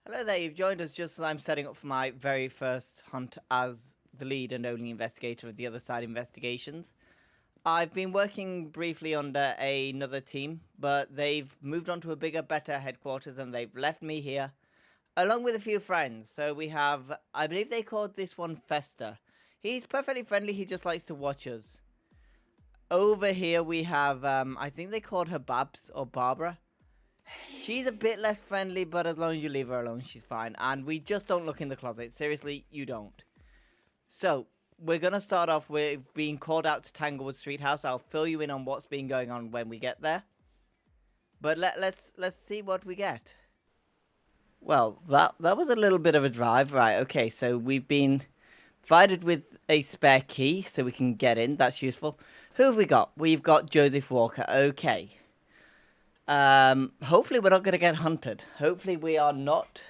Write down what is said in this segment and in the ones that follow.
Hello there, you've joined us just as I'm setting up for my very first hunt as the lead and only investigator of the Other Side Investigations. I've been working briefly under another team, but they've moved on to a bigger, better headquarters and they've left me here, along with a few friends. So we have, I believe they called this one Fester. He's perfectly friendly, he just likes to watch us. Over here we have, I think they called her Babs or Barbara. She's a bit less friendly, but as long as you leave her alone, she's fine. And we just don't look in the closet. Seriously, you don't. So, we're going to start off with being called out to Tanglewood Street house. I'll fill you in on what's been going on when we get there. But let's see what we get. Well, that was a little bit of a drive. Right, okay, so we've been provided with a spare key so we can get in. That's useful. Who have we got? We've got Joseph Walker. Okay. Hopefully we're not going to get hunted. Hopefully we are not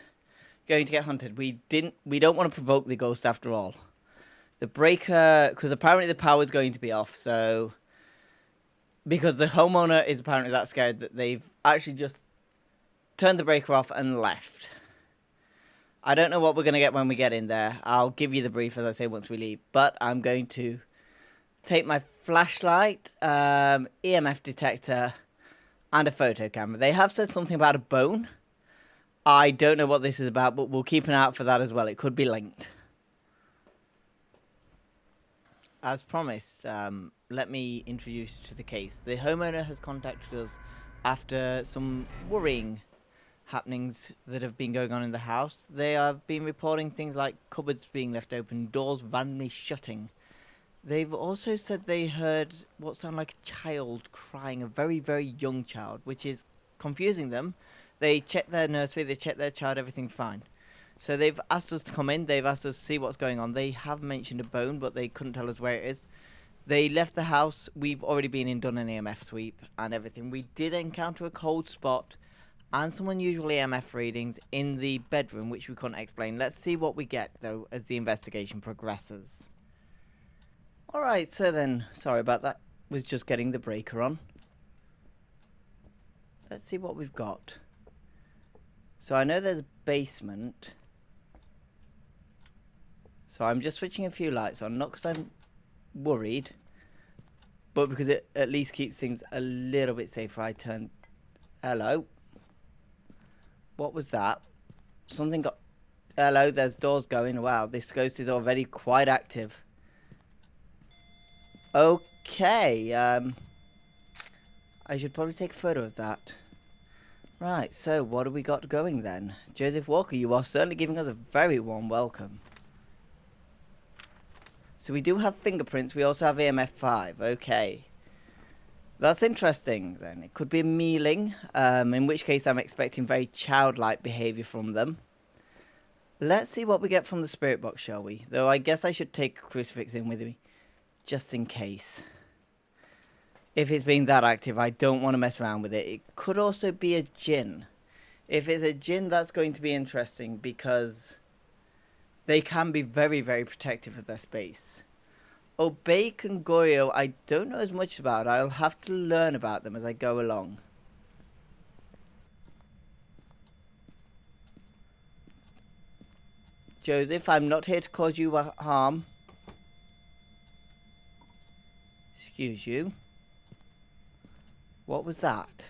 going to get hunted. We don't want to provoke the ghost after all. The breaker, because apparently the power is going to be off, so because the homeowner is apparently that scared that they've actually just turned the breaker off and left. I don't know what we're going to get when we get in there. I'll give you the brief, as I say, once we leave, but I'm going to take my flashlight, EMF detector, and a photo camera. They have said something about a bone. I don't know what this is about, but we'll keep an eye out for that as well. It could be linked. As promised, let me introduce you to the case. The homeowner has contacted us after some worrying happenings that have been going on in the house. They have been reporting things like cupboards being left open, doors randomly shutting. They've also said they heard what sounded like a child crying, a very, very young child, which is confusing them. They checked their nursery, they checked their child, everything's fine. So they've asked us to come in, they've asked us to see what's going on. They have mentioned a bone, but they couldn't tell us where it is. They left the house, we've already been in, done an EMF sweep and everything. We did encounter a cold spot and some unusual EMF readings in the bedroom, which we couldn't explain. Let's see what we get, though, as the investigation progresses. Alright, so then, sorry about that, was just getting the breaker on. Let's see what we've got. So I know there's a basement. So I'm just switching a few lights on, not because I'm worried, but because it at least keeps things a little bit safer. I turned... Hello? What was that? Something got... Hello, there's doors going. Wow, this ghost is already quite active. Okay, I should probably take a photo of that. Right, so what have we got going then? Joseph Walker, you are certainly giving us a very warm welcome. So we do have fingerprints, we also have EMF 5, okay. That's interesting then. It could be a mealing, in which case I'm expecting very childlike behaviour from them. Let's see what we get from the spirit box, shall we? Though I guess I should take a crucifix in with me. Just in case. If it's being that active, I don't want to mess around with it. It could also be a djinn. If it's a djinn, that's going to be interesting because they can be very, very protective of their space. Obey and Gorio, I don't know as much about. I'll have to learn about them as I go along. Joseph, I'm not here to cause you harm. Excuse you. What was that?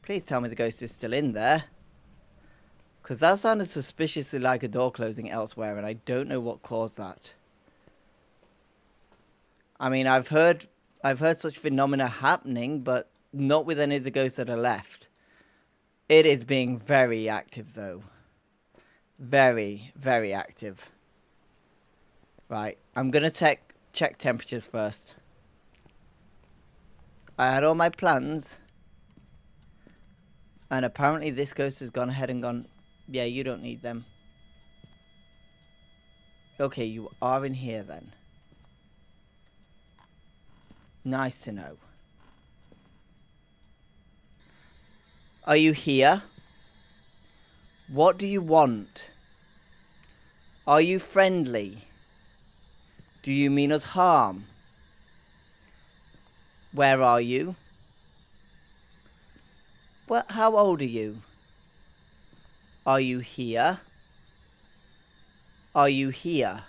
Please tell me the ghost is still in there. Because that sounded suspiciously like a door closing elsewhere, and I don't know what caused that. I mean, I've heard such phenomena happening, but not with any of the ghosts that are left. It is being very active, though. Very, very active. Right, I'm going to check temperatures first. I had all my plans. And apparently this ghost has gone ahead and gone, yeah, you don't need them. Okay, you are in here then. Nice to know. Are you here? What do you want? Are you friendly? Do you mean us harm? Where are you? Well, how old are you? Are you here? Are you here?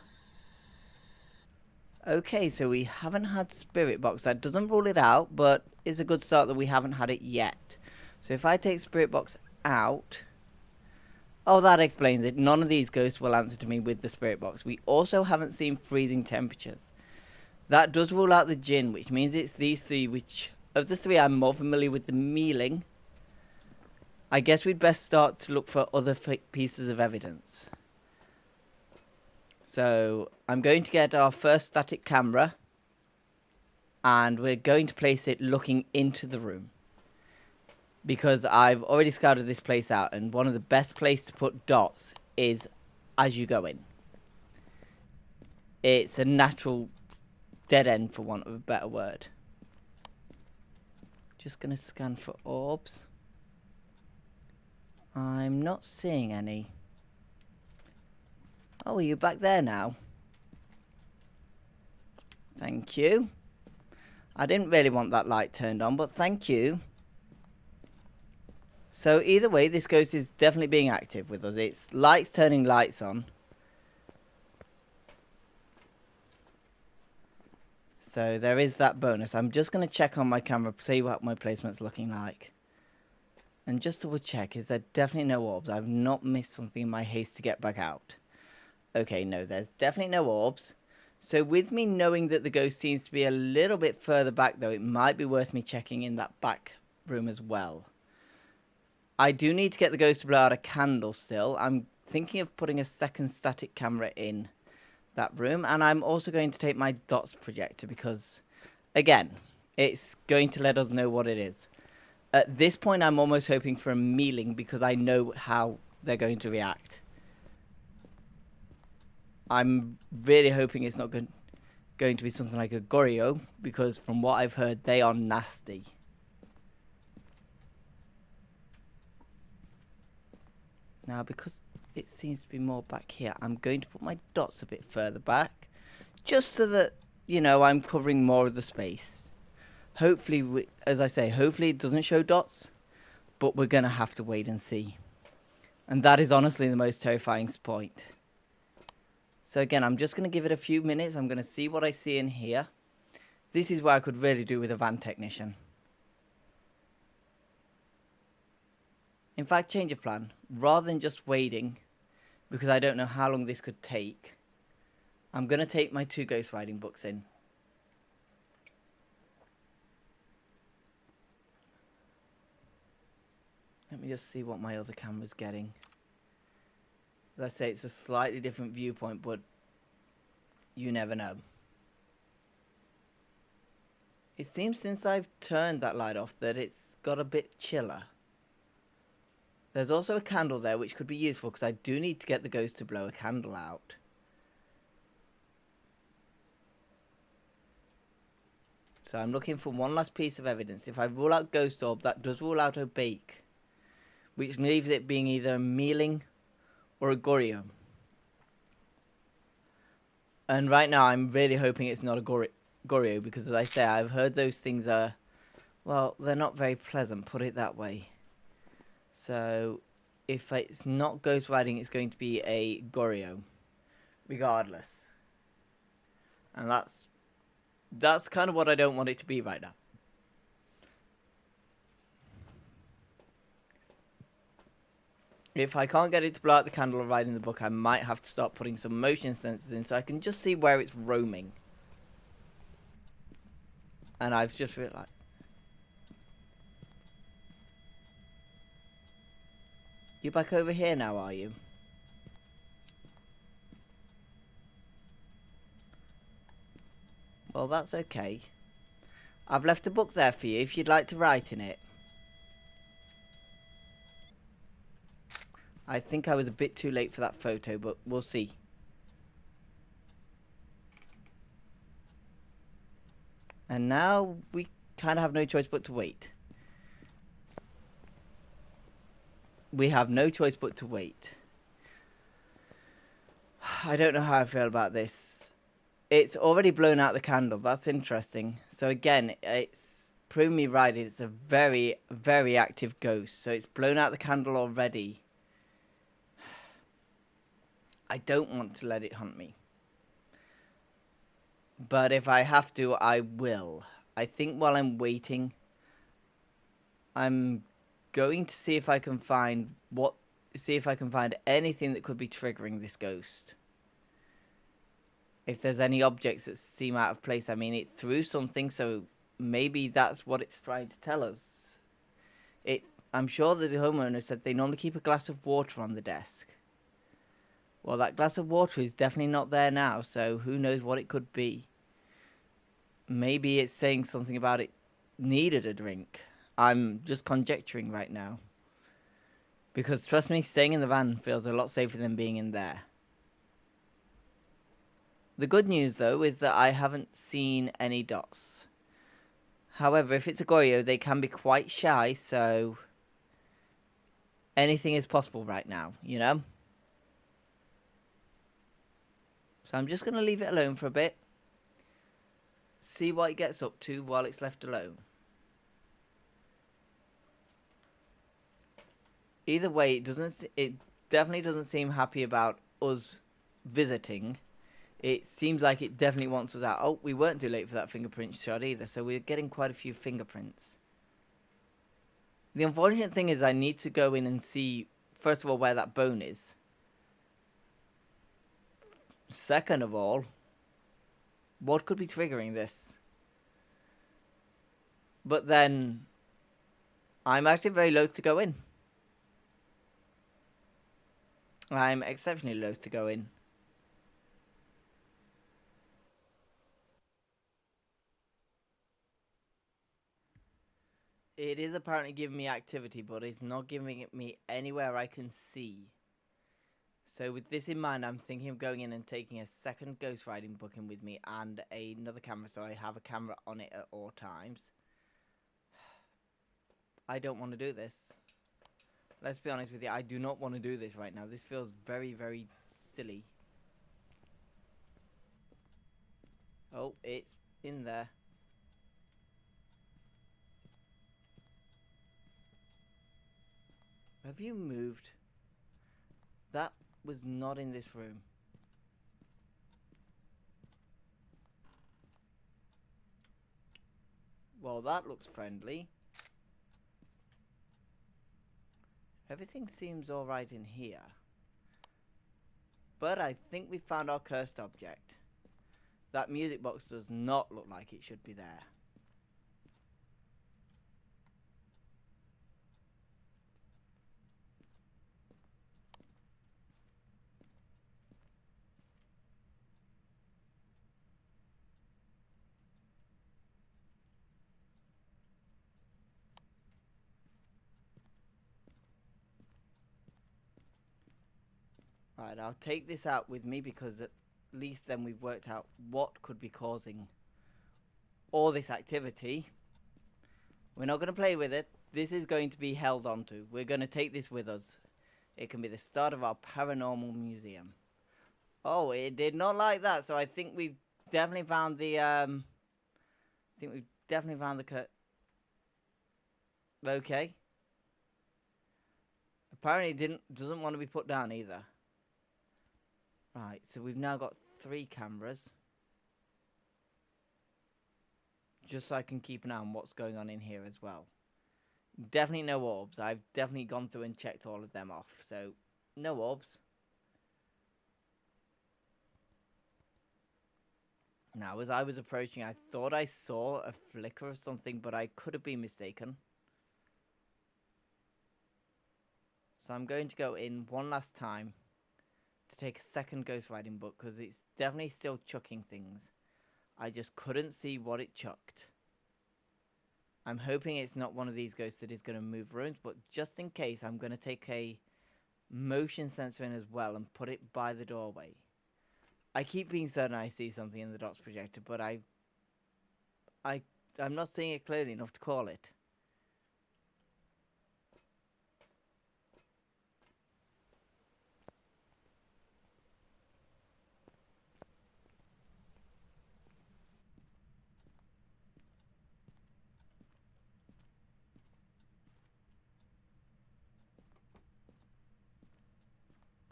Okay, so we haven't had spirit box. That doesn't rule it out, but it's a good start that we haven't had it yet. So if I take spirit box out... Oh, that explains it. None of these ghosts will answer to me with the spirit box. We also haven't seen freezing temperatures. That does rule out the djinn, which means it's these three, which... Of the three, I'm more familiar with the mealing. I guess we'd best start to look for other pieces of evidence. So, I'm going to get our first static camera. And we're going to place it looking into the room. Because I've already scouted this place out, and one of the best places to put dots is as you go in. It's a natural dead end, for want of a better word. Just going to scan for orbs. I'm not seeing any. Oh, are you back there now? Thank you. I didn't really want that light turned on, but thank you. So either way, this ghost is definitely being active with us. It's lights turning lights on. So there is that bonus. I'm just going to check on my camera, see what my placement's looking like. And just double check, is there definitely no orbs? I've not missed something in my haste to get back out. Okay, no, there's definitely no orbs. So with me knowing that the ghost seems to be a little bit further back though, it might be worth me checking in that back room as well. I do need to get the ghost to blow out a candle still. I'm thinking of putting a second static camera in that room. And I'm also going to take my dots projector because, again, it's going to let us know what it is. At this point, I'm almost hoping for a mealing because I know how they're going to react. I'm really hoping it's not going to be something like a Goryo because from what I've heard, they are nasty. Now, because it seems to be more back here, I'm going to put my dots a bit further back. Just so that, you know, I'm covering more of the space. Hopefully, as I say, hopefully it doesn't show dots. But we're going to have to wait and see. And that is honestly the most terrifying point. So again, I'm just going to give it a few minutes. I'm going to see what I see in here. This is where I could really do with a van technician. In fact, change of plan. Rather than just waiting, because I don't know how long this could take, I'm going to take my 2 ghost riding books in. Let me just see what my other camera's getting. As I say, it's a slightly different viewpoint, but you never know. It seems since I've turned that light off that it's got a bit chiller. There's also a candle there which could be useful because I do need to get the ghost to blow a candle out. So I'm looking for one last piece of evidence. If I rule out ghost orb, that does rule out opaque, which leaves it being either a mealing or a Goryo. And right now I'm really hoping it's not a Goryo because, as I say, I've heard those things are, well, they're not very pleasant, put it that way. So if it's not ghost riding, it's going to be a Goryo, regardless. And that's kind of what I don't want it to be right now. If I can't get it to blow out the candle or ride in the book, I might have to start putting some motion sensors in so I can just see where it's roaming. And I've just realized. You're back over here now, are you? Well, that's okay. I've left a book there for you if you'd like to write in it. I think I was a bit too late for that photo, but we'll see. And now we kind of have no choice but to wait. We have no choice but to wait. I don't know how I feel about this. It's already blown out the candle. That's interesting. So again, it's proving me right. It's a very, very active ghost. So it's blown out the candle already. I don't want to let it hunt me. But if I have to, I will. I think while I'm waiting, I'm going to see if I can find anything that could be triggering this ghost. If there's any objects that seem out of place. I mean, it threw something, so maybe that's what it's trying to tell us. I'm sure that the homeowner said they normally keep a glass of water on the desk. Well, that glass of water is definitely not there now, so who knows what it could be. Maybe it's saying something about it needed a drink. I'm just conjecturing right now. Because trust me, staying in the van feels a lot safer than being in there. The good news, though, is that I haven't seen any dots. However, if it's a Goryo, they can be quite shy, so anything is possible right now, you know? So I'm just going to leave it alone for a bit. See what it gets up to while it's left alone. Either way, it definitely doesn't seem happy about us visiting. It seems like it definitely wants us out. Oh, we weren't too late for that fingerprint shot either, so we're getting quite a few fingerprints. The unfortunate thing is I need to go in and see, first of all, where that bone is. Second of all, what could be triggering this? But then, I'm actually very loath to go in. I'm exceptionally loath to go in. It is apparently giving me activity, but it's not giving me anywhere I can see. So with this in mind, I'm thinking of going in and taking a second ghost riding booking with me and another camera, so I have a camera on it at all times. I don't want to do this. Let's be honest with you, I do not want to do this right now. This feels very, very silly. Oh, it's in there. Have you moved? That was not in this room. Well, that looks friendly. Everything seems alright in here. But I think we found our cursed object. That music box does not look like it should be there. Right, I'll take this out with me because at least then we've worked out what could be causing all this activity. We're not going to play with it. This is going to be held onto. We're going to take this with us. It can be the start of our paranormal museum. Oh, it did not like that. So I think we've definitely found the Okay. Apparently it doesn't want to be put down either. Right, so we've now got 3 cameras. Just so I can keep an eye on what's going on in here as well. Definitely no orbs. I've definitely gone through and checked all of them off. So, no orbs. Now, as I was approaching, I thought I saw a flicker of something, but I could have been mistaken. So I'm going to go in one last time to take a second ghost riding book because it's definitely still chucking things. I just couldn't see what it chucked. I'm hoping it's not one of these ghosts that is going to move rooms, but just in case, I'm going to take a motion sensor in as well and put it by the doorway. I keep being certain I see something in the dots projector, but I'm not seeing it clearly enough to call it.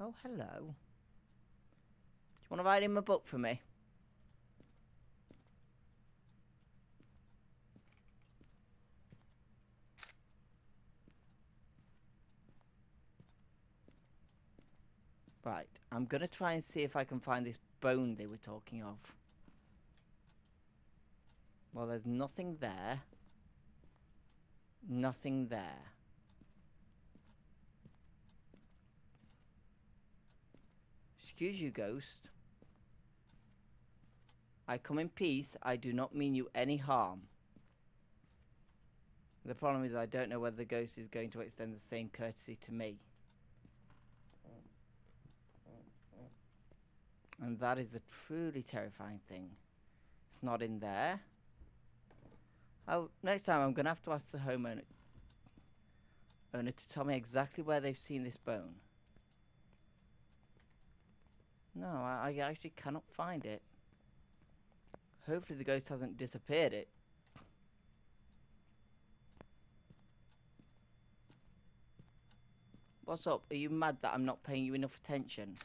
Oh, hello. want to write him a book for me? Right, I'm going to try and see if I can find this bone they were talking of. Well, there's nothing there. Nothing there. Excuse you, ghost. I come in peace. I do not mean you any harm. The problem is I don't know whether the ghost is going to extend the same courtesy to me. And that is a truly terrifying thing. It's not in there. Oh, next time I'm going to have to ask the homeowner to tell me exactly where they've seen this bone. No, I actually cannot find it. Hopefully the ghost hasn't disappeared it. What's up? Are you mad that I'm not paying you enough attention?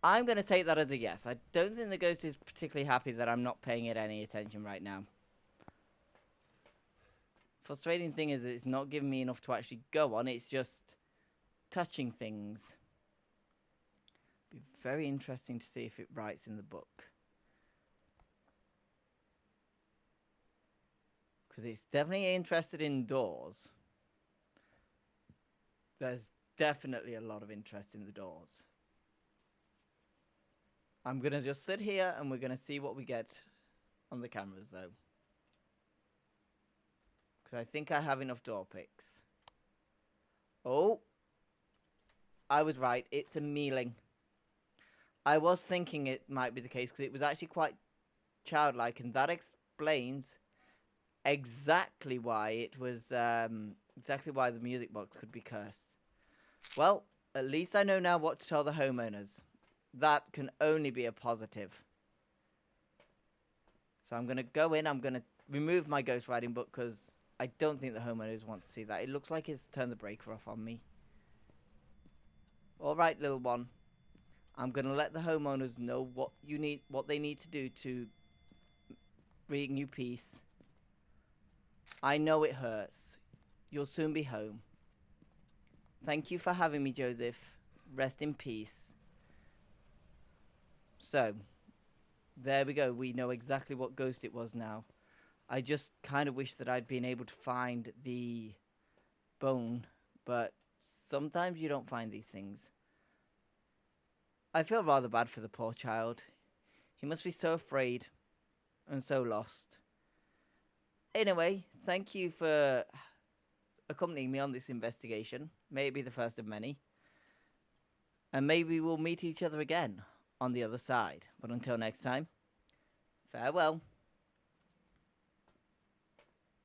I'm going to take that as a yes. I don't think the ghost is particularly happy that I'm not paying it any attention right now. Frustrating thing is that it's not giving me enough to actually go on. It's just touching things. Be very interesting to see if it writes in the book. Because it's definitely interested in doors. There's definitely a lot of interest in the doors. I'm going to just sit here and we're going to see what we get on the cameras though. Because I think I have enough door picks. Oh! I was right. It's a mealing. I was thinking it might be the case because it was actually quite childlike, and that explains exactly why it was, exactly why the music box could be cursed. Well, at least I know now what to tell the homeowners. That can only be a positive. So I'm going to go in, I'm going to remove my ghostwriting book because I don't think the homeowners want to see that. It looks like it's turned the breaker off on me. Alright, little one. I'm going to let the homeowners know what they need to do to bring you peace. I know it hurts. You'll soon be home. Thank you for having me, Joseph. Rest in peace. So, there we go. We know exactly what ghost it was now. I just kind of wish that I'd been able to find the bone, but sometimes you don't find these things. I feel rather bad for the poor child. He must be so afraid and so lost. Anyway, thank you for accompanying me on this investigation. May it be the first of many. And maybe we'll meet each other again on the other side. But until next time, farewell.